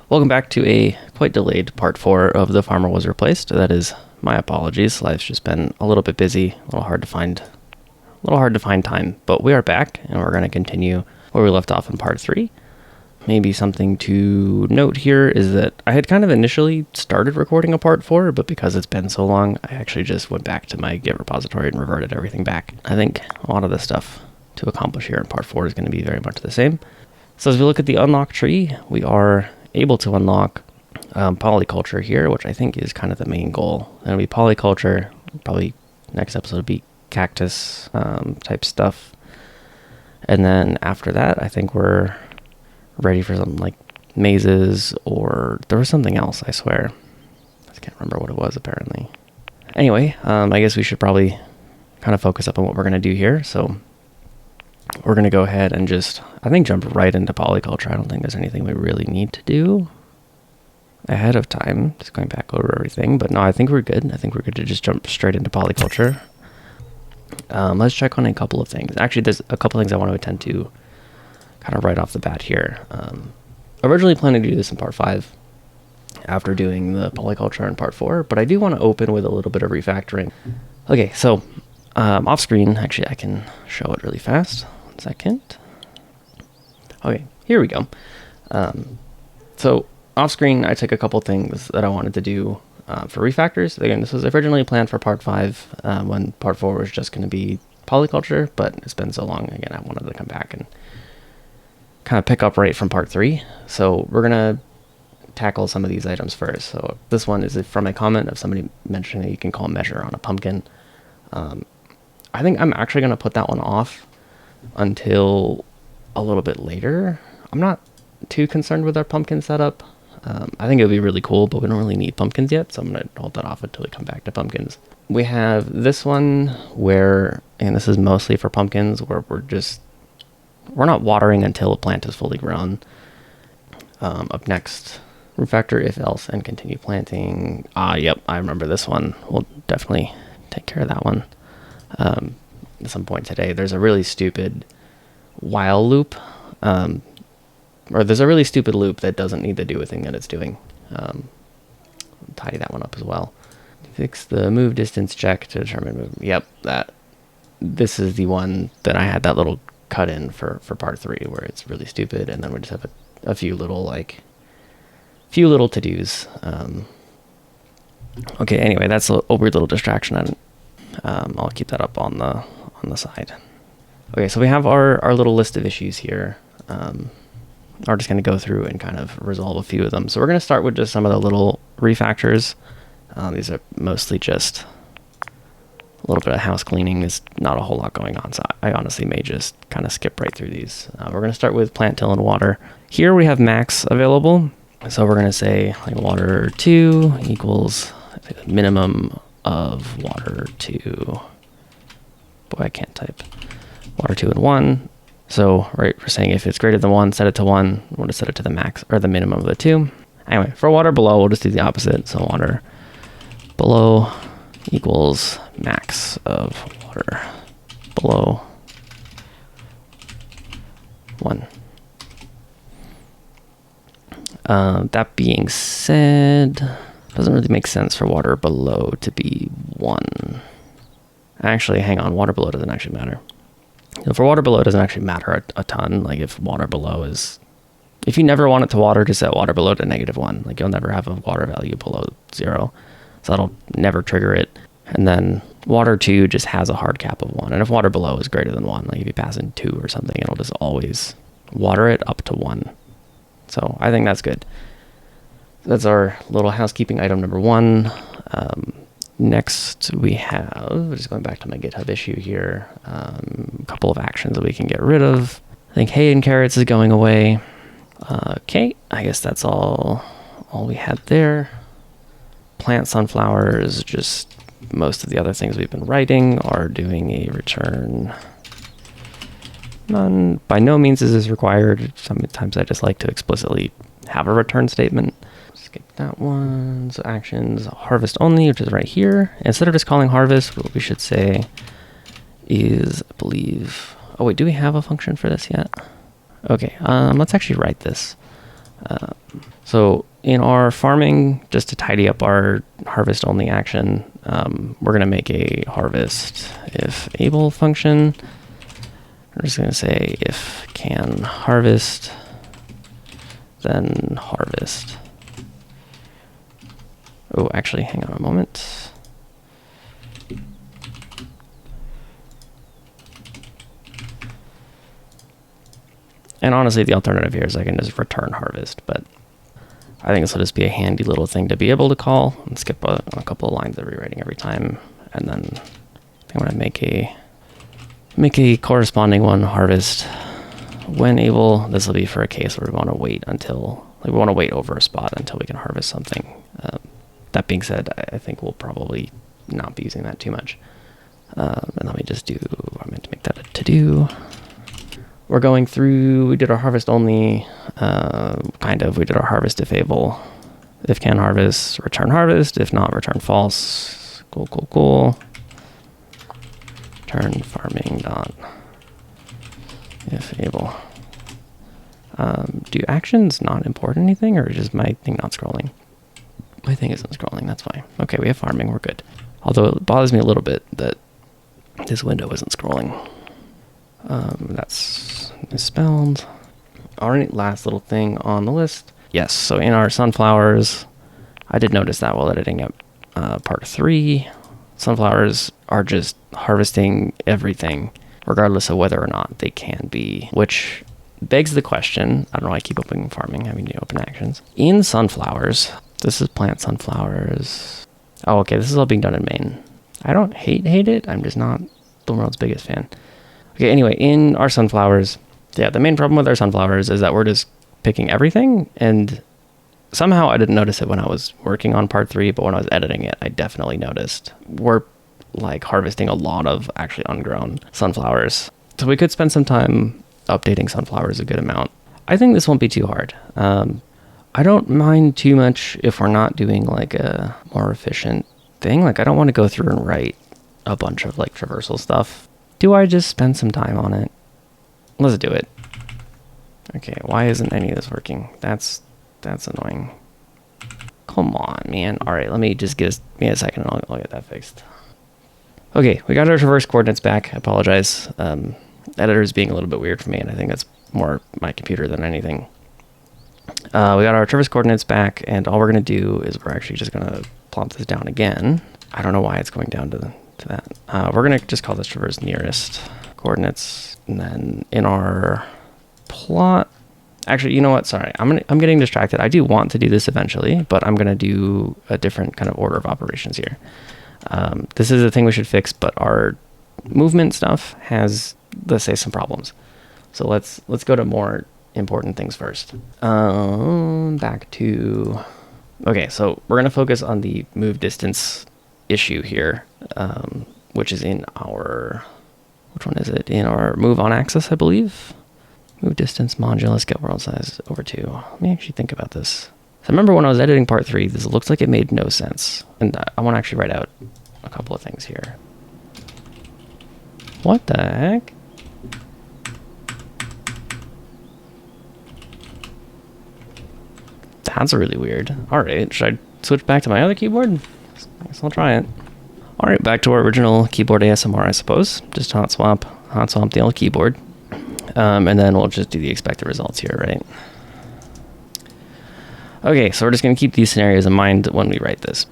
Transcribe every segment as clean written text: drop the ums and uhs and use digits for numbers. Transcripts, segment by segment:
Welcome back to a quite delayed part 4 of The Farmer Was Replaced. That is my apologies. Life's just been a little bit busy, a little hard to find time. But we are back, and we're going to continue where we left off in part 3. Maybe something to note here is that I had kind of initially started recording a part 4, but because it's been so long, I actually just went back to my Git repository and reverted everything back. I think a lot of the stuff to accomplish here in part 4 is going to be very much the same. So as we look at the unlock tree, we are able to unlock polyculture here, which I think is kind of the main goal. It'll be polyculture, probably next episode will be cactus type stuff. And then after that, I think we're ready for something like mazes, or there was something else, I swear. I can't remember what it was, apparently. Anyway, I guess we should probably kind of focus up on what we're going to do here. So we're going to go ahead and just, I think, jump right into polyculture. I don't think there's anything we really need to do ahead of time, just going back over everything. But no, I think we're good. I think we're good to just jump straight into polyculture. Let's check on a couple of things. Actually, there's a couple of things I want to attend to kind of right off the bat here. Originally planning to do this in part 5 after doing the polyculture in part 4, but I do want to open with a little bit of refactoring. Okay, so off screen, actually I can show it really fast. 1 second. Okay, here we go. So off screen, I took a couple things that I wanted to do for refactors. Again, this was originally planned for part 5 when part 4 was just going to be polyculture, but it's been so long, again, I wanted to come back and kind of pick up right from part 3. So we're going to tackle some of these items first. So this one is from a comment of somebody mentioning that you can call measure on a pumpkin. I think I'm actually going to put that one off until a little bit later. I'm not too concerned with our pumpkin setup. I think it would be really cool, but we don't really need pumpkins yet, so I'm going to hold that off until we come back to pumpkins. We have this one where, and this is mostly for pumpkins, where we're not watering until a plant is fully grown. Up next, refactor if else and continue planting. Yep, I remember this one. We'll definitely take care of that one at some point today. There's a really stupid while loop, or there's a really stupid loop that doesn't need to do a thing that it's doing. Tidy that one up as well. Fix the move distance check to determine move. Yep, this is the one that I had that little cut in for part 3 where it's really stupid, and then we just have a few little to-dos. Okay, anyway, that's a weird little distraction, and I'll keep that up on the side. Okay, so we have our little list of issues here. We're just going to go through and kind of resolve a few of them. So we're going to start with just some of the little refactors. These are mostly just a little bit of house cleaning. There's not a whole lot going on, so I honestly may just kind of skip right through these. We're going to start with plant till and water. Here we have max available. So we're going to say like water 2 equals minimum of water 2. Boy, I can't type. Water 2 and 1. So right, we're saying if it's greater than 1, set it to 1. We'll just set it to the max or the minimum of the 2. Anyway, for water below, we'll just do the opposite. So water below equals max of water below 1. That being said, doesn't really make sense for water below to be 1. Actually, hang on, water below doesn't actually matter. For water below, it doesn't actually matter a ton. Like if water below is, if you never want it to water, just set water below to -1. Like you'll never have a water value below 0. So that'll never trigger it. And then water 2 just has a hard cap of 1. And if water below is greater than 1, like if you pass in 2 or something, it'll just always water it up to 1. So I think that's good. That's our little housekeeping item number 1. Next we have, just going back to my GitHub issue here, a couple of actions that we can get rid of. I think hay and carrots is going away. Okay, I guess that's all we had there. Plant sunflowers, just most of the other things we've been writing are doing a return. None. By no means is this required. Sometimes I just like to explicitly have a return statement. Skip that one. So actions, harvest only, which is right here. Instead of just calling harvest, what we should say is, I believe, oh wait, do we have a function for this yet? Okay, let's actually write this. So in our farming, just to tidy up our harvest only action, we're going to make a harvest if able function. We're just going to say if can harvest, then harvest. Oh, actually, hang on a moment. And honestly, the alternative here is I can just return harvest, but I think this will just be a handy little thing to be able to call and skip a couple of lines of rewriting every time. And then I'm going to make a corresponding one harvest when able. This will be for a case where we want to wait we want to wait over a spot until we can harvest something. That being said, I think we'll probably not be using that too much. And let me just I meant to make that a to-do. We're going through, we did our harvest only, we did our harvest if able. If can harvest, return harvest. If not, return false. Cool. Return farming dot if able. Do actions not import anything, or is just my thing not scrolling? My thing isn't scrolling, that's fine. Okay, we have farming, we're good. Although it bothers me a little bit that this window isn't scrolling. That's misspelled. All right, last little thing on the list. Yes, so in our sunflowers, I did notice that while editing up part 3, sunflowers are just harvesting everything, regardless of whether or not they can be, which begs the question, I don't know why I keep opening farming, having to open actions. In sunflowers, this is plant sunflowers. Oh, okay, this is all being done in main. I don't hate it, I'm just not the world's biggest fan. Okay, anyway, in our sunflowers, yeah, the main problem with our sunflowers is that we're just picking everything, and somehow I didn't notice it when I was working on part 3, but when I was editing it, I definitely noticed. We're like harvesting a lot of actually ungrown sunflowers. So we could spend some time updating sunflowers a good amount. I think this won't be too hard. I don't mind too much if we're not doing like a more efficient thing. Like I don't want to go through and write a bunch of like traversal stuff. Do I just spend some time on it? Let's do it. Okay, why isn't any of this working? That's annoying. Come on, man. All right, let me just give me a second and I'll get that fixed. Okay, we got our traverse coordinates back. I apologize. Editor's being a little bit weird for me, and I think that's more my computer than anything. We got our traverse coordinates back, and all we're going to do is we're actually just going to plop this down again. I don't know why it's going down to that. We're going to just call this traverse nearest coordinates, and then in our plot, actually, you know what? Sorry, I'm getting distracted. I do want to do this eventually, but I'm going to do a different kind of order of operations here. This is a thing we should fix, but our movement stuff has, let's say, some problems. So let's go to more important things first. Back to, okay, so we're going to focus on the move distance issue here, which is in our, which one is it? In our move on axis, I believe. Move distance modulus get world size over 2. Let me actually think about this. So I remember when I was editing part 3, this looks like it made no sense. And I want to actually write out a couple of things here. What the heck? That's really weird. All right, should I switch back to my other keyboard? I guess I'll try it. All right, back to our original keyboard ASMR, I suppose. Just hot swap the old keyboard. And then we'll just do the expected results here, right? Okay, so we're just going to keep these scenarios in mind when we write this.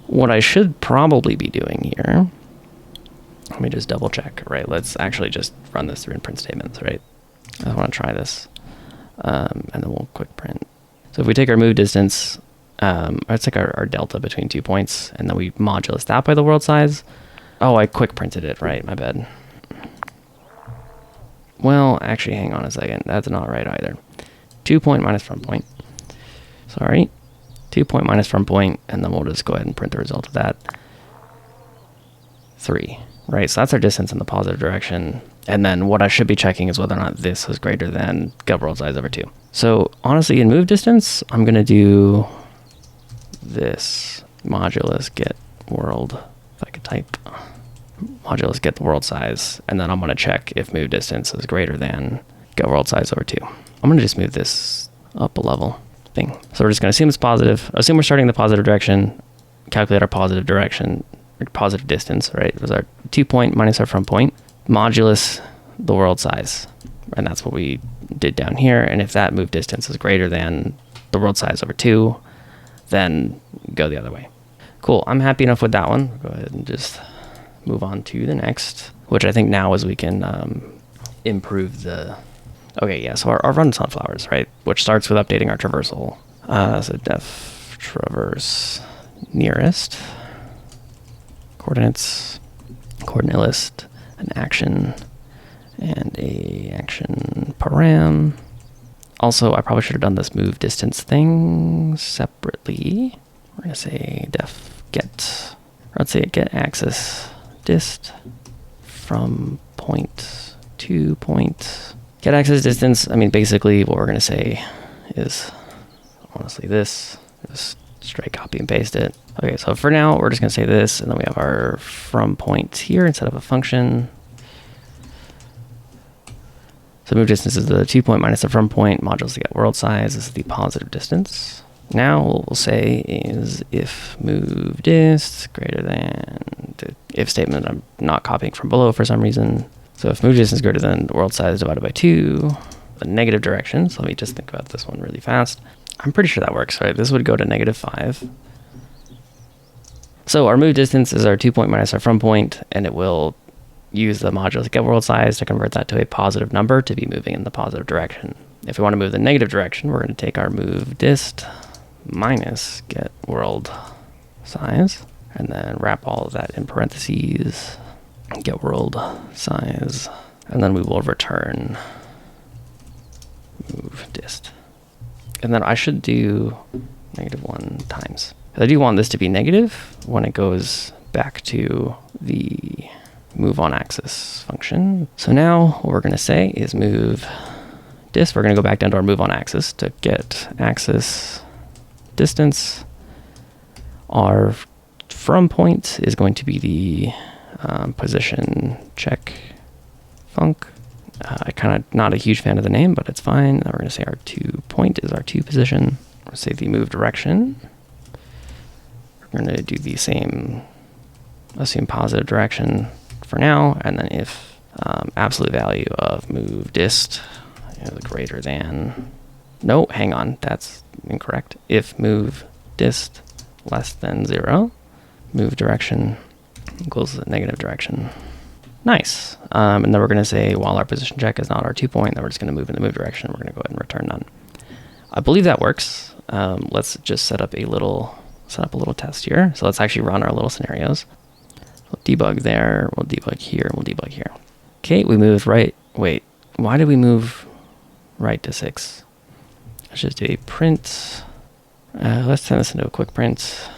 What I should probably be doing here, let me just double check, right? Let's actually just run this through in print statements, right? I want to try this. And then we'll quick print. So if we take our move distance, it's like our delta between 2 points, and then we modulus that by the world size. Oh, I quick printed it, right? My bad. Well, actually, hang on a second. That's not right either. 2 point minus from point. Sorry. 2 point minus from point, and then we'll just go ahead and print the result of that. 3, right? So that's our distance in the positive direction. And then what I should be checking is whether or not this is greater than get world size over 2. So honestly, in move distance, I'm going to do this modulus get world, if I could type, modulus get the world size, and then I'm going to check if move distance is greater than get world size over 2. I'm going to just move this up a level thing. So we're just going to assume it's positive, assume we're starting in the positive direction, calculate our positive direction, or positive distance, right? It was our 2 point minus our from point, modulus the world size. And that's what we did down here. And if that move distance is greater than the world size over 2, then go the other way. Cool, I'm happy enough with that one. Go ahead and just move on to the next, which I think now is we can improve the... Okay, yeah, so our run sunflowers, right? Which starts with updating our traversal. So def traverse nearest, coordinates, coordinate list, an action, and a action param. Also, I probably should have done this move distance thing separately. We're gonna say def get, or let's say get axis dist from point to point. Get axis distance, I mean, basically what we're gonna say is honestly this, just straight copy and paste it. Okay, so for now, we're just gonna say this, and then we have our from point here instead of a function. So move distance is the 2 point minus the from point, modulus the get world size is the positive distance. Now what we'll say is if move dist greater than the if statement, I'm not copying from below for some reason. So if move distance greater than the world size divided by 2, the negative direction, so let me just think about this one really fast. I'm pretty sure that works, right? This would go to -5. So our move distance is our 2 point minus our from point, and it will use the modulus get world size to convert that to a positive number to be moving in the positive direction. If we want to move the negative direction, we're going to take our move dist minus get world size, and then wrap all of that in parentheses, get world size, and then we will return move dist. And then I should do -1 times. I do want this to be negative when it goes back to the move on axis function. So now what we're going to say is move dist. We're going to go back down to our move on axis to get axis distance. Our from point is going to be the position check func. I kind of not a huge fan of the name, but it's fine. Then we're going to say our 2 point is our 2 position. We'll say the move direction. We're going to do the same, assume positive direction for now, and then if absolute value of move dist is greater than, no, hang on, that's incorrect. If move dist less than 0, move direction equals the negative direction. Nice. And then we're going to say while our position check is not our 2 point, then we're just going to move in the move direction. We're going to go ahead and return none. I believe that works. Let's just set up a little test here. So let's actually run our little scenarios. We'll debug there, we'll debug here, we'll debug here. Okay, we moved right. Wait, why did we move right to 6? Let's just do a print. Let's turn this into a quick print.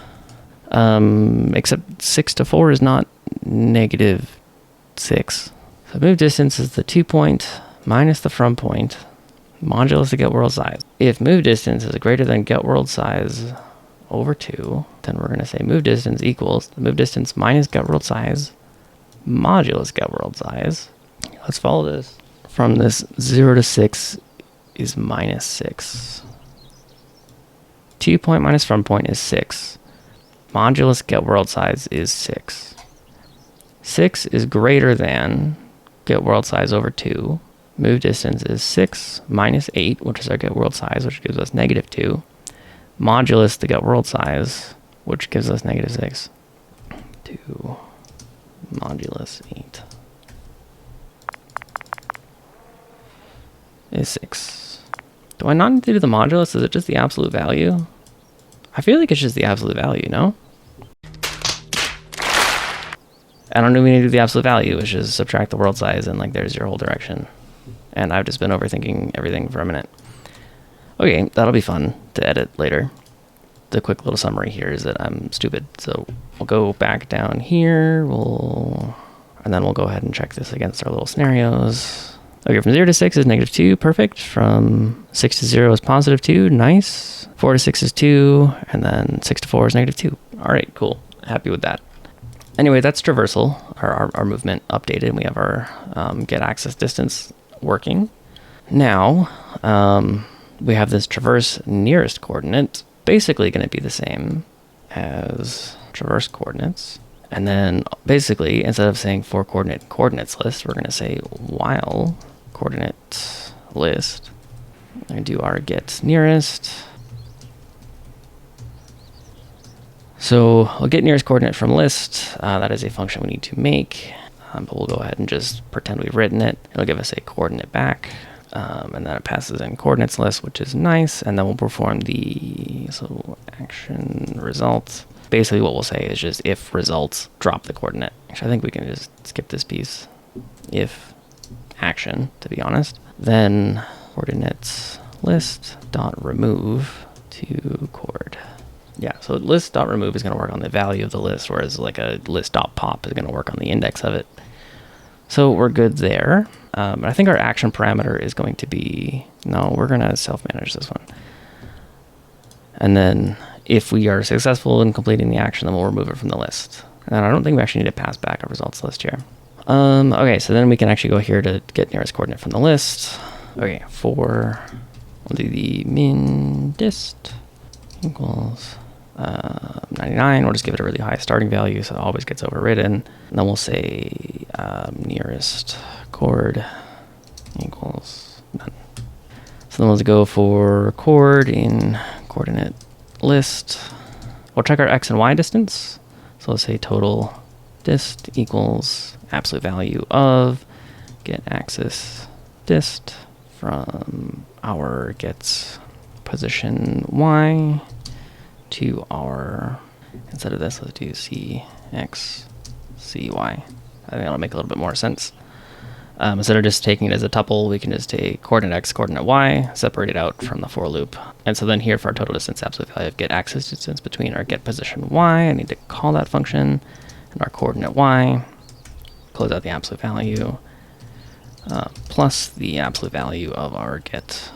Except 6 to 4 is not -6. So move distance is the 2 point minus the from point, modulus the get world size. If move distance is greater than get world size over 2, then we're going to say move distance equals the move distance minus get world size modulus get world size. Let's follow this. From this 0 to 6 is -6. 2 point minus from point is 6. Modulus get world size is 6. 6 is greater than get world size over 2. Move distance is 6 minus 8, which is our get world size, which gives us -2. Modulus the get world size, which gives us -6. 2 modulus 8 is 6. Do I not need to do the modulus? Is it just the absolute value? I feel like it's just the absolute value, no? I don't even need to do the absolute value, which is subtract the world size and like there's your whole direction. And I've just been overthinking everything for a minute. Okay, that'll be fun to edit later. The quick little summary here is that I'm stupid. So we'll go back down here, and then we'll go ahead and check this against our little scenarios. Okay, from 0 to 6 is -2, perfect. From 6 to 0 is +2, nice. 4 to 6 is 2, and then 6 to 4 is -2. All right, cool, happy with that. Anyway, that's traversal, our movement updated. We have our get axis distance working. Now, we have this traverse nearest coordinate, basically going to be the same as traverse coordinates. And then basically, instead of saying for coordinates list, we're going to say while coordinate list. We're going to do our get nearest. So we'll get nearest coordinate from list. That is a function we need to make, but we'll go ahead and just pretend we've written it. It'll give us a coordinate back, and then it passes in coordinates list, which is nice. And then we'll perform the action result. Basically what we'll say is just if results, drop the coordinate. Actually, I think we can just skip this piece. If action, to be honest. Then coordinates list dot remove to chord. Yeah, so list dot remove is going to work on the value of the list, whereas like a list dot pop is going to work on the index of it. So we're good there. I think our action parameter is going to be, no, we're going to self-manage this one. And then if we are successful in completing the action, then we'll remove it from the list. And I don't think we actually need to pass back a results list here. Okay, so then we can actually go here to get nearest coordinate from the list. Okay, we'll do the min dist equals 99. We'll just give it a really high starting value, so it always gets overridden. And then we'll say nearest chord equals none. So then we'll go for chord in coordinate list. We'll check our x and y distance. So let's say total dist equals absolute value of get axis dist from our gets position y to our, instead of this, let's do cx cy. I think that'll make a little bit more sense. Instead of just taking it as a tuple, we can just take coordinate x, coordinate y, separate it out from the for loop. And so then here for our total distance, absolute value of get axis distance between our get position y, I need to call that function, and our coordinate y, close out the absolute value, plus the absolute value of our get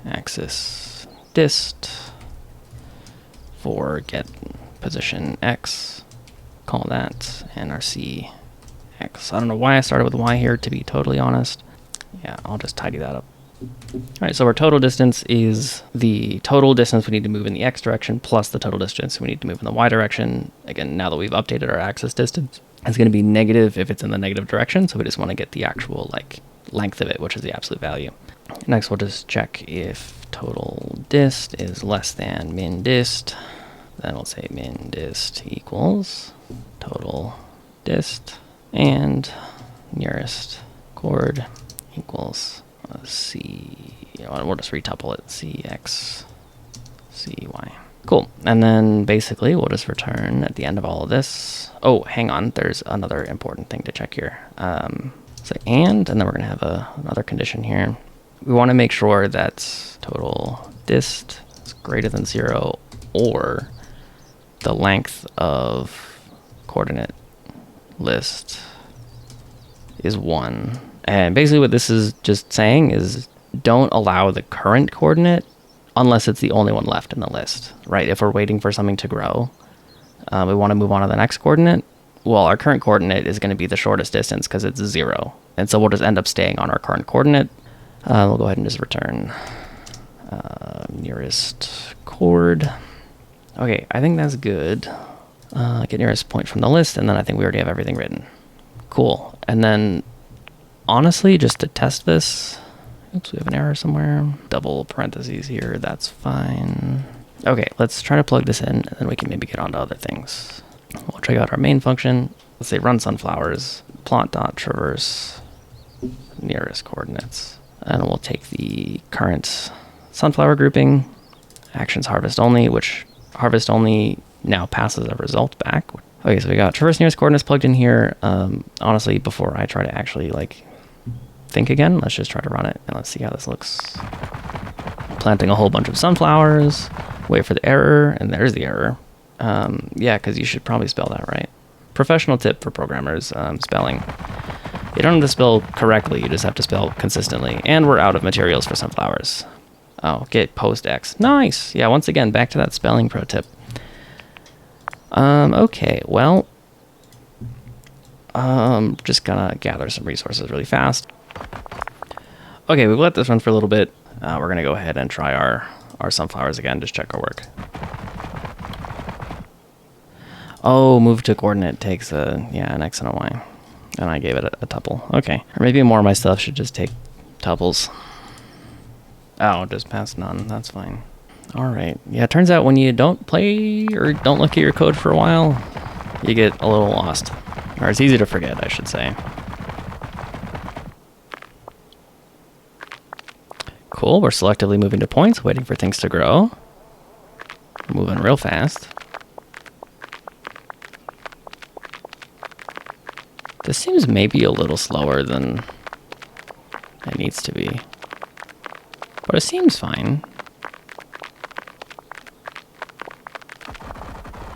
axis dist for get position x, call that, and our c x. I don't know why I started with y here, to be totally honest. Yeah, I'll just tidy that up. All right, so our total distance is the total distance we need to move in the x direction plus the total distance we need to move in the y direction. Again, now that we've updated our axis distance, it's going to be negative if it's in the negative direction, so we just want to get the actual length of it, which is the absolute value. Next, we'll just check if total dist is less than min dist. Then we'll say min dist equals total dist and nearest chord equals c. We'll just retuple it, cx cy. Cool. And then basically we'll just return at the end of all of this. Oh, hang on. There's another important thing to check here. So and then we're going to have another condition here. We want to make sure that total dist is greater than 0 or the length of coordinate list is 1. And basically what this is just saying is don't allow the current coordinate unless it's the only one left in the list, right? If we're waiting for something to grow, we want to move on to the next coordinate. Well, our current coordinate is going to be the shortest distance because it's 0. And so we'll just end up staying on our current coordinate. We'll go ahead and just return nearest chord. Okay, I think that's good. Get nearest point from the list, and then I think we already have everything written. Cool. And then, honestly, just to test this, oops, we have an error somewhere. Double parentheses here, that's fine. Okay, let's try to plug this in, and then we can maybe get on to other things. We'll check out our main function. Let's say run sunflowers, plot.traverse nearest coordinates. And we'll take the current sunflower grouping, actions harvest only, which harvest only now passes a result back. Okay, so we got traverse nearest coordinates plugged in here. Honestly, before I try to actually think again, let's just try to run it and let's see how this looks. Planting a whole bunch of sunflowers, wait for the error, and there's the error. Yeah, because you should probably spell that right. Professional tip for programmers, spelling. You don't have to spell correctly, you just have to spell consistently. And we're out of materials for sunflowers. Oh, get post X. Nice! Yeah, once again, back to that spelling pro tip. Okay, well, just gonna gather some resources really fast. Okay, we've let this run for a little bit. we're going to go ahead and try our sunflowers again, just check our work. Oh, move to coordinate takes an X and a Y. And I gave it a tuple. Okay. Or maybe more of my stuff should just take tuples. Oh, just pass none. That's fine. All right. Yeah, it turns out when you don't play or don't look at your code for a while, you get a little lost. Or it's easy to forget, I should say. Cool. We're selectively moving to points, waiting for things to grow. We're moving real fast. This seems maybe a little slower than it needs to be. But it seems fine.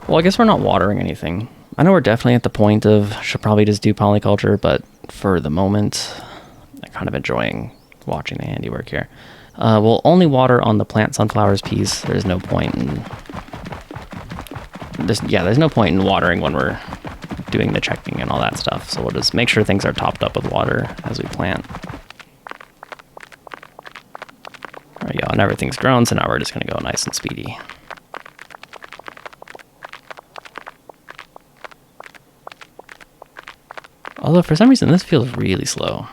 Well, I guess we're not watering anything. I know we're definitely at the point of should probably just do polyculture, but for the moment, I'm kind of enjoying watching the handiwork here. We'll only water on the plant sunflowers piece. There's no point in... There's no point in watering when we're doing the checking and all that stuff. So we'll just make sure things are topped up with water as we plant. There we go, and everything's grown, so now we're just going to go nice and speedy. Although for some reason this feels really slow.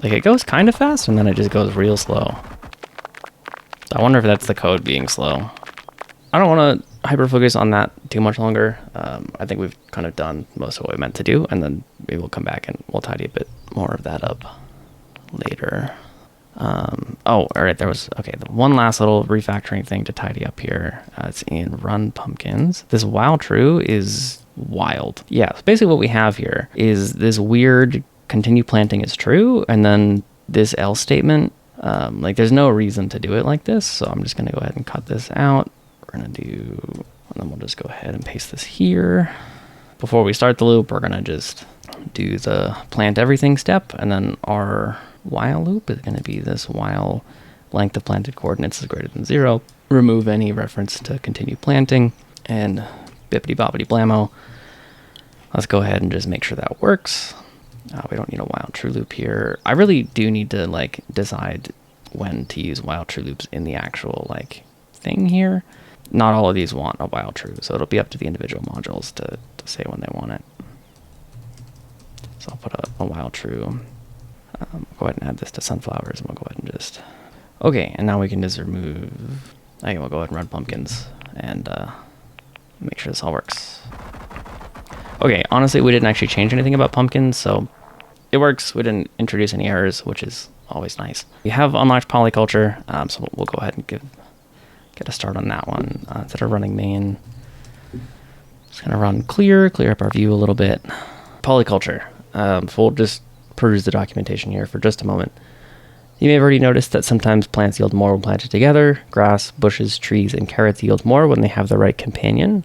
Like it goes kind of fast and then it just goes real slow. I wonder if that's the code being slow. I don't want to hyper focus on that too much longer. I think we've kind of done most of what we meant to do, and then maybe we'll come back and we'll tidy a bit more of that up later. All right, there was, okay, the one last little refactoring thing to tidy up here. It's in run pumpkins. This while true is wild. Yeah, so basically what we have here is this weird continue planting is true, and then this else statement, like there's no reason to do it like this, so I'm just gonna go ahead and cut this out. We're gonna do, and then we'll just go ahead and paste this here. Before we start the loop, we're gonna just do the plant everything step, and then our while loop is gonna be this while length of planted coordinates is greater than 0. Remove any reference to continue planting, and bippity boppity blammo. Let's go ahead and just make sure that works. We don't need a while true loop here. I really do need to like decide when to use while true loops in the actual like thing here. Not all of these want a while true, so it'll be up to the individual modules to say when they want it. So I'll put a while true. Go ahead and add this to sunflowers, and we'll go ahead and just... Okay, and now we can just remove... Okay, we'll go ahead and run pumpkins, and make sure this all works. Okay, honestly, we didn't actually change anything about pumpkins, so it works. We didn't introduce any errors, which is always nice. We have unlocked polyculture, so we'll go ahead and get a start on that one. Instead of running main, just gonna run clear up our view a little bit. Polyculture. So we'll just peruse the documentation here for just a moment. You may have already noticed that sometimes plants yield more when planted together. Grass, bushes, trees, and carrots yield more when they have the right companion.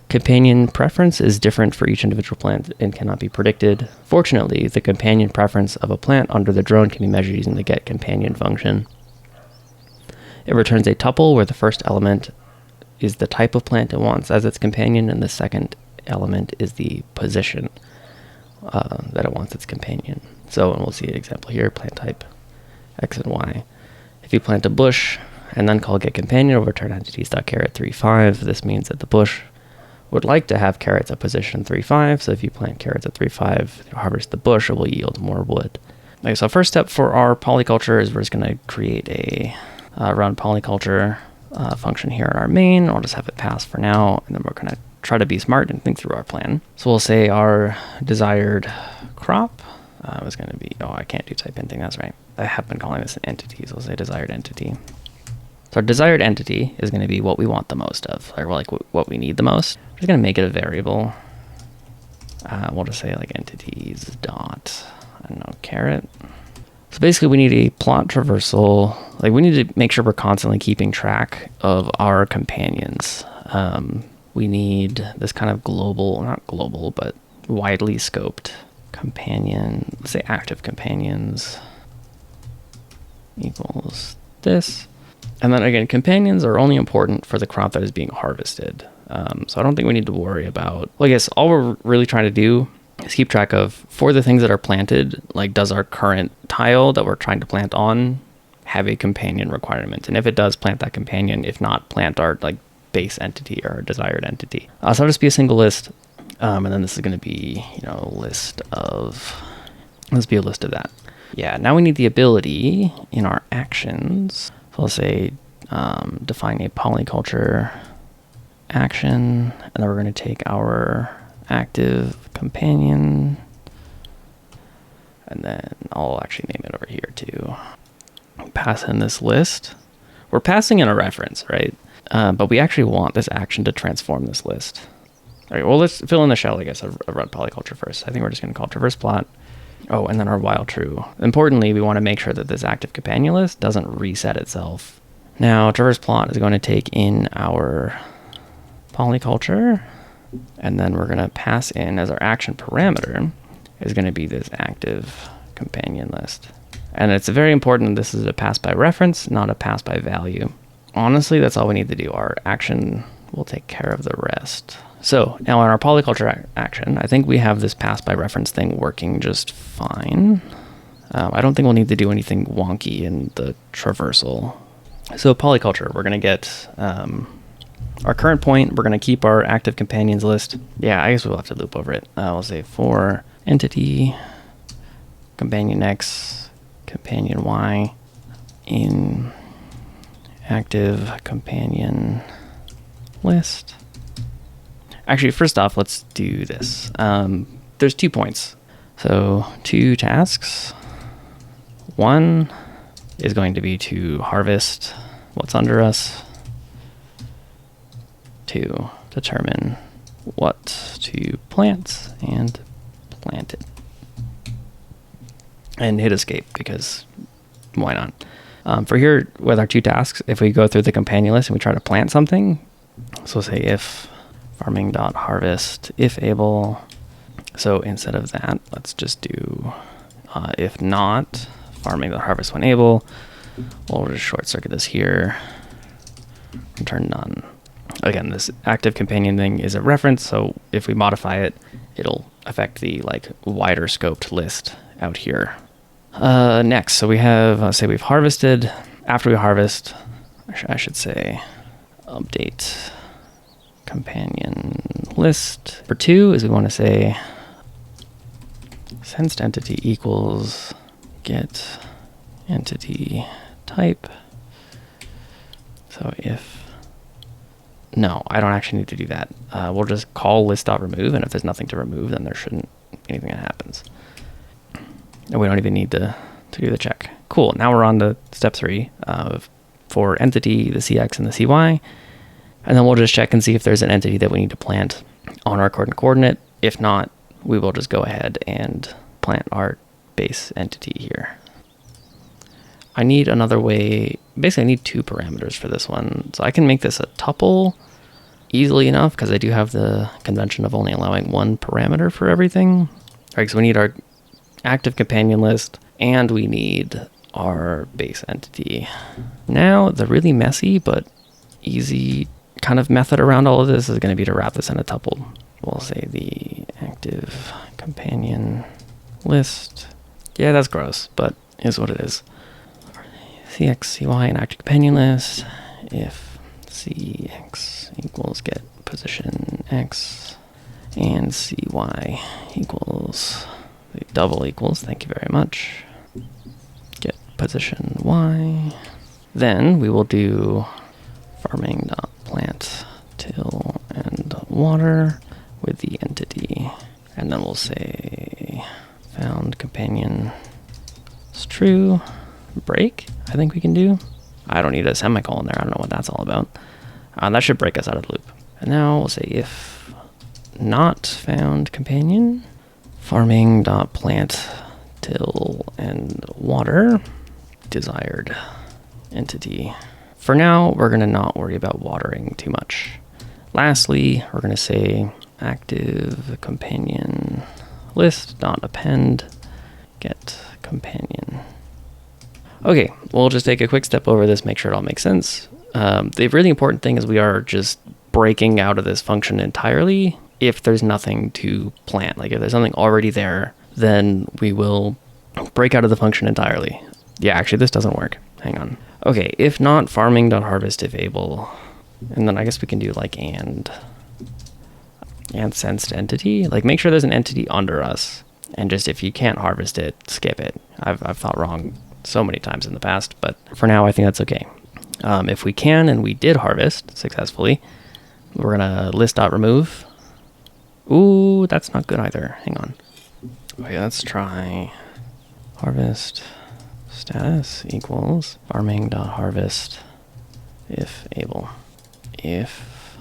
Companion preference is different for each individual plant and cannot be predicted. Fortunately, the companion preference of a plant under the drone can be measured using the getCompanion function. It returns a tuple where the first element is the type of plant it wants as its companion, and the second element is the position that it wants its companion. So, and we'll see an example here, plant type X and Y. If you plant a bush and then call getCompanion, it'll return entities.caret35. This means that the bush would like to have carrots at position 3.5. So if you plant carrots at 3.5, harvest the bush, it will yield more wood. Okay, so first step for our polyculture is we're just going to create a run polyculture function here in our main. I'll just have it pass for now, and then we're going to try to be smart and think through our plan. So we'll say our desired crop is going to be, oh, I can't do type anything, that's right. I have been calling this an entity, so we'll say desired entity. So our desired entity is going to be what we want the most of, or like what we need the most. We're just going to make it a variable. We'll just say like entities dot, I don't know, caret. So basically we need a plot traversal. Like we need to make sure we're constantly keeping track of our companions. We need this kind of global, not global, but widely scoped companion, let's say active companions equals this. And then again, companions are only important for the crop that is being harvested. So I don't think we need to worry about, well, I guess all we're really trying to do is keep track of, for the things that are planted, like does our current tile that we're trying to plant on have a companion requirement? And if it does, plant that companion. If not, plant our like base entity or our desired entity. So it'll just be a single list. And then this is going to be, let's be a list of that. Yeah, now we need the ability in our actions. So let's say define a polyculture action, and then we're going to take our active companion, and then I'll actually name it over here too. Pass in this list. We're passing in a reference, right? But we actually want this action to transform this list. All right, well, let's fill in the shell, I guess, of run polyculture first. I think we're just going to call it traverse plot. Oh, and then our while true. Importantly, we want to make sure that this active companion list doesn't reset itself. Now, traverse plot is going to take in our polyculture, and then we're going to pass in as our action parameter is going to be this active companion list. And it's very important this is a pass by reference, not a pass by value. Honestly, that's all we need to do. Our action will take care of the rest. So now in our polyculture action, I think we have this pass by reference thing working just fine. I don't think we'll need to do anything wonky in the traversal. So polyculture, we're going to get our current point. We're going to keep our active companions list. Yeah, I guess we'll have to loop over it. We'll say for entity companion X, companion Y in active companion list. Actually, first off, let's do this. There's 2 points. So 2 tasks. One is going to be to harvest what's under us, to determine what to plant and plant it. And hit escape because why not? For here, with our 2 tasks, if we go through the companion list and we try to plant something, so say if farming.harvest if able. So instead of that, let's just do if not farming.harvest when able. We'll just short circuit this here, return none. Again, this active companion thing is a reference, so if we modify it, it'll affect the like wider scoped list out here. Next, so we have, say we've harvested. After we harvest, I should say update companion list. For 2 is we want to say sensed entity equals get entity type. So if, no, I don't actually need to do that. We'll just call list.remove, and if there's nothing to remove, then there shouldn't be anything that happens. And we don't even need to do the check. Cool, now we're on to step 3 for entity, the CX and the CY. And then we'll just check and see if there's an entity that we need to plant on our coordinate. If not, we will just go ahead and plant our base entity here. I need another way. Basically, I need 2 parameters for this one. So I can make this a tuple easily enough because I do have the convention of only allowing 1 parameter for everything. All right, so we need our active companion list and we need our base entity. Now, the really messy but easy kind of method around all of this is going to be to wrap this in a tuple. We'll say the active companion list. Yeah, that's gross, but is what it is. CX, CY, and active companion list. If CX equals get position X and CY equals double equals, thank you very much, get position Y. Then we will do farming.plant till and water with the entity. And then we'll say found companion is true. Break, I think we can do. I don't need a semicolon there. I don't know what that's all about. That should break us out of the loop. And now we'll say if not found companion, farming.plant till and water desired entity. For now, we're going to not worry about watering too much. Lastly, we're going to say active companion list.append get companion. Okay, we'll just take a quick step over this, make sure it all makes sense. The really important thing is we are just breaking out of this function entirely if there's nothing to plant. Like if there's something already there, then we will break out of the function entirely. Yeah, actually this doesn't work. Hang on. Okay, if not farming.harvest if able, and then I guess we can do like and sensed entity. Like make sure there's an entity under us, and just if you can't harvest it, skip it. I've thought wrong so many times in the past, but for now I think that's okay. If we can, and we did harvest successfully, we're gonna list.remove. Ooh, that's not good either. Hang on. Okay, let's try harvest status equals farming.harvest if able. If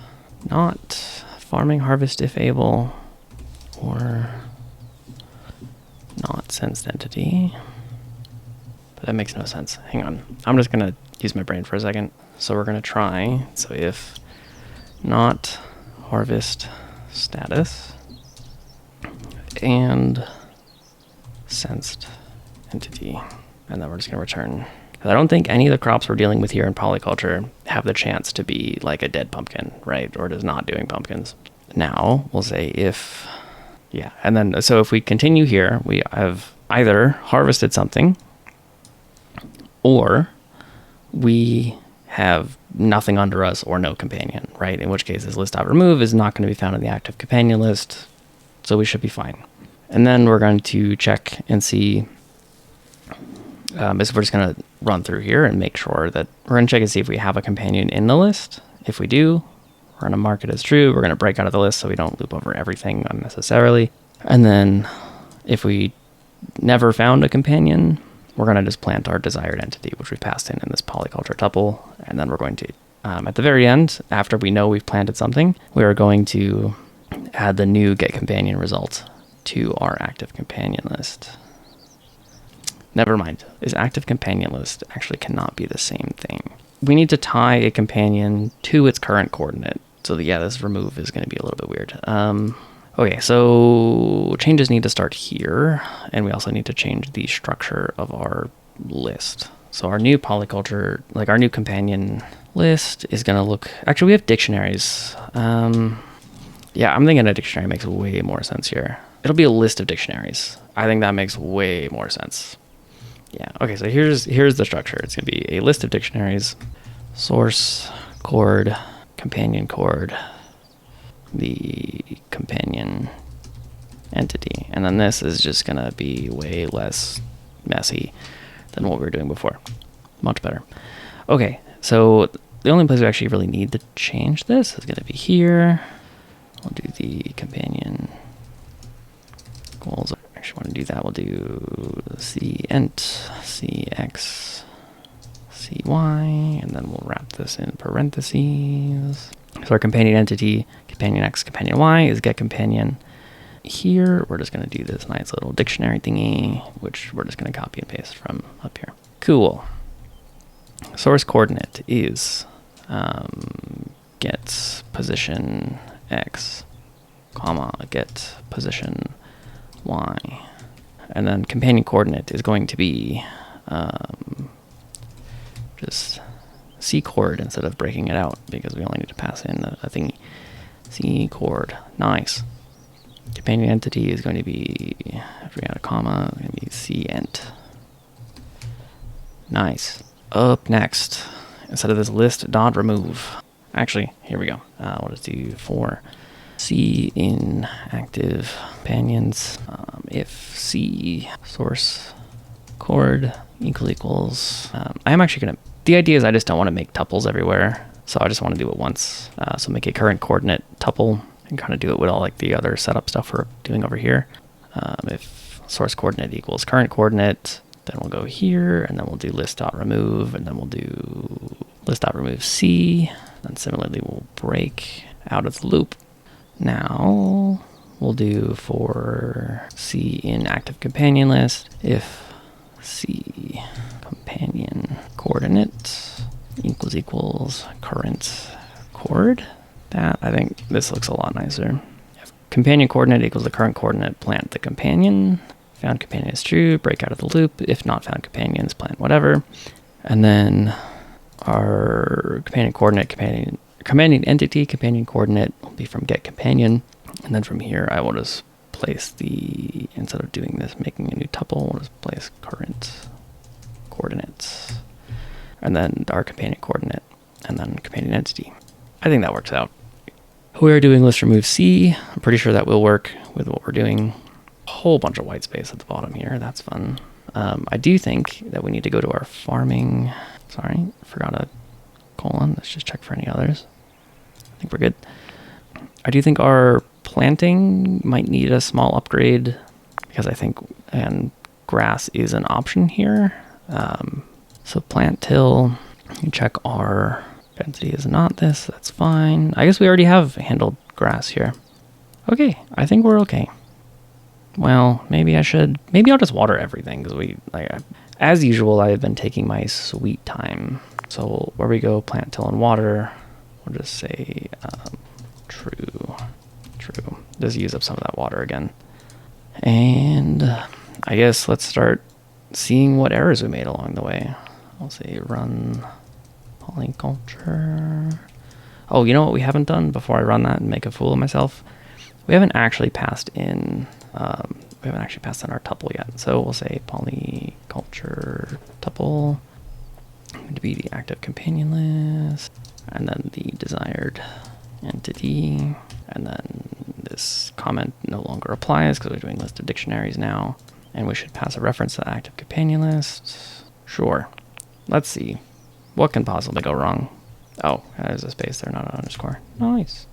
not farming harvest if able, or not sensed entity. But that makes no sense. Hang on. I'm just gonna use my brain for a second. So we're gonna try, so if not harvest status and sensed entity, and then we're just gonna return. I don't think any of the crops we're dealing with here in polyculture have the chance to be like a dead pumpkin, right? Or just not doing pumpkins. Now we'll say if, yeah, and then so if we continue here, we have either harvested something or we have nothing under us or no companion, right? In which case this list.remove is not going to be found in the active companion list, so we should be fine. And then we're going to check and see, we're just going to run through here and make sure that we're going to check and see if we have a companion in the list. If we do, we're going to mark it as true. We're going to break out of the list so we don't loop over everything unnecessarily. And then if we never found a companion, we're going to just plant our desired entity, which we've passed in this polyculture tuple. And then we're going to, at the very end, after we know we've planted something, we are going to add the new get companion result to our active companion list. Never mind, is active companion list actually cannot be the same thing. We need to tie a companion to its current coordinate. So that, yeah, this remove is going to be a little bit weird. Okay, so changes need to start here, and we also need to change the structure of our list. So our new polyculture, like our new companion list is going to look, actually we have dictionaries. Yeah, I'm thinking a dictionary makes way more sense here. It'll be a list of dictionaries. I think that makes way more sense. Yeah, okay, so here's the structure. It's going to be a list of dictionaries, source, chord, companion chord, the companion entity. And then this is just going to be way less messy than what we were doing before. Much better. Okay, so the only place we actually really need to change this is going to be here. We'll do the companion equals. Actually want to do that. We'll do cent, cx, cy, and then we'll wrap this in parentheses. So our companion entity, companion x, companion y, is get companion. Here, we're just going to do this nice little dictionary thingy, which we're just going to copy and paste from up here. Cool. Source coordinate is get position x, comma, get position y. And then companion coordinate is going to be just C chord instead of breaking it out, because we only need to pass in a thingy. C chord. Nice. Companion entity is going to be, if we add a comma, it's going to be C ent. Nice. Up next, instead of this list.remove. Actually, here we go. We'll just do for C in active companions. If C source chord equals. I am actually going to. The idea is I just don't want to make tuples everywhere, so I just want to do it once. So make a current coordinate tuple and kind of do it with all like the other setup stuff we're doing over here. If source coordinate equals current coordinate, then we'll go here, and then we'll do list.remove, and then we'll do list.remove C. And similarly, we'll break out of the loop. Now we'll do for C in active companion list, if C companion coordinate equals current chord. That, I think this looks a lot nicer. If companion coordinate equals the current coordinate, plant the companion. Found companion is true, break out of the loop. If not found companions, plant whatever. And then our companion coordinate, companion entity, companion coordinate will be from get companion. And then from here, I will just place instead of doing this, making a new tuple, we'll just place current coordinates, and then our companion coordinate, and then companion entity. I think that works out. We are doing list remove C. I'm pretty sure that will work with what we're doing. A whole bunch of white space at the bottom here. That's fun. I do think that we need to go to our farming. Sorry, forgot a colon. Let's just check for any others. I think we're good. I do think our planting might need a small upgrade because I think grass is an option here. So plant till, you check our density is not this, that's fine. I guess we already have handled grass here. Okay, I think we're okay. Well, maybe I'll just water everything because as usual, I have been taking my sweet time. So where we go, plant till and water, we'll just say true. Just use up some of that water again. And I guess let's start seeing what errors we made along the way. I'll say run polyculture. Oh, you know what we haven't done before I run that and make a fool of myself? We haven't actually passed in our tuple yet. So we'll say polyculture tuple to be the active companion list, and then the desired entity, and then this comment no longer applies because we're doing list of dictionaries now, and we should pass a reference to the active companion list. Sure. Let's see. What can possibly go wrong? Oh, there's a space there, not an underscore. Nice.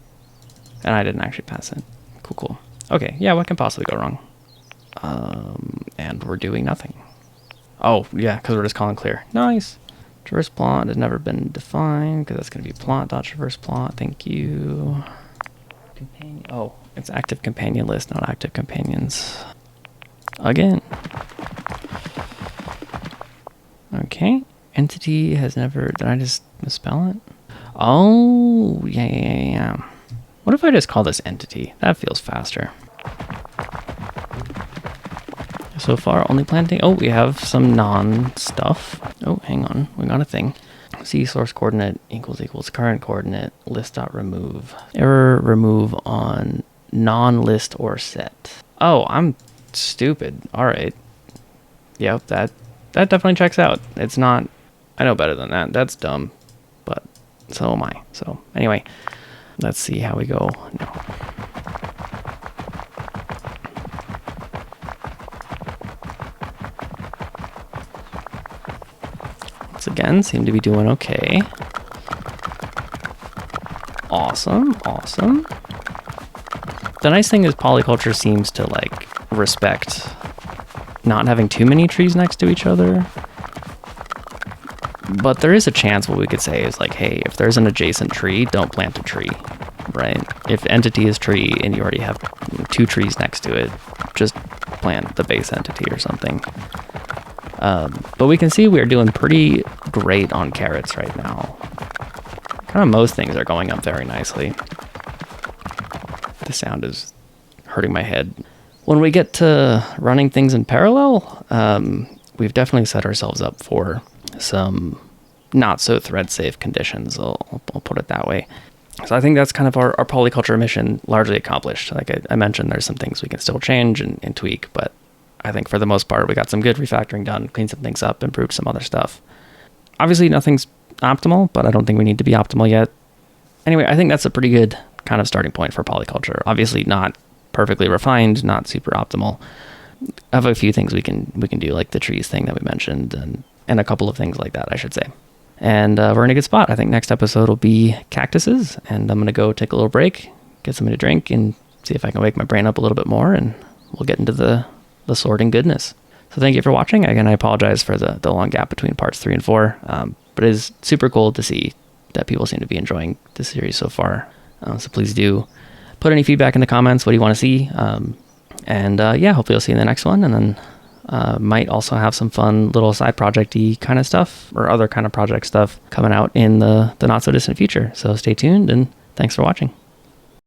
And I didn't actually pass it. Cool. Okay, yeah, what can possibly go wrong? And we're doing nothing. Oh, yeah, because we're just calling clear. Nice. Traverse plot has never been defined because that's going to be plot.traverse plot. Thank you. Oh, it's active companion list, not active companions. Again. Okay. Entity has never... Did I just misspell it? Oh, yeah. What if I just call this entity? That feels faster. So far, only planting. Oh, we have some non-stuff. Oh, hang on. We got a thing. C source coordinate equals current coordinate list.remove. Error remove on non-list or set. Oh, I'm stupid. All right. Yep, that definitely checks out. It's not... I know better than that. That's dumb. But so am I. So anyway, let's see how we go. No. Again, seem to be doing okay. Awesome. The nice thing is polyculture seems to respect not having too many trees next to each other. But there is a chance what we could say is hey, if there's an adjacent tree, don't plant a tree, right? If entity is tree and you already have 2 trees next to it, just plant the base entity or something. But we can see we're doing pretty great on carrots right now. Kind of most things are going up very nicely. The sound is hurting my head. When we get to running things in parallel, we've definitely set ourselves up for some not so thread safe conditions. I'll put it that way. So I think that's kind of our polyculture mission largely accomplished. Like I mentioned, there's some things we can still change and tweak, but I think for the most part, we got some good refactoring done, cleaned some things up, improved some other stuff. Obviously, nothing's optimal, but I don't think we need to be optimal yet. Anyway, I think that's a pretty good kind of starting point for polyculture. Obviously, not perfectly refined, not super optimal. I have a few things we can do, like the trees thing that we mentioned, and a couple of things like that, I should say. And we're in a good spot. I think next episode will be cactuses, and I'm going to go take a little break, get something to drink, and see if I can wake my brain up a little bit more, and we'll get into the sorting goodness. So thank you for watching. Again, I apologize for the long gap between parts 3 and 4, but it is super cool to see that people seem to be enjoying this series so far. So please do put any feedback in the comments. What do you want to see? Yeah, hopefully I'll see you in the next one, and then might also have some fun little side project-y kind of stuff or other kind of project stuff coming out in the not so distant future. So stay tuned, and thanks for watching.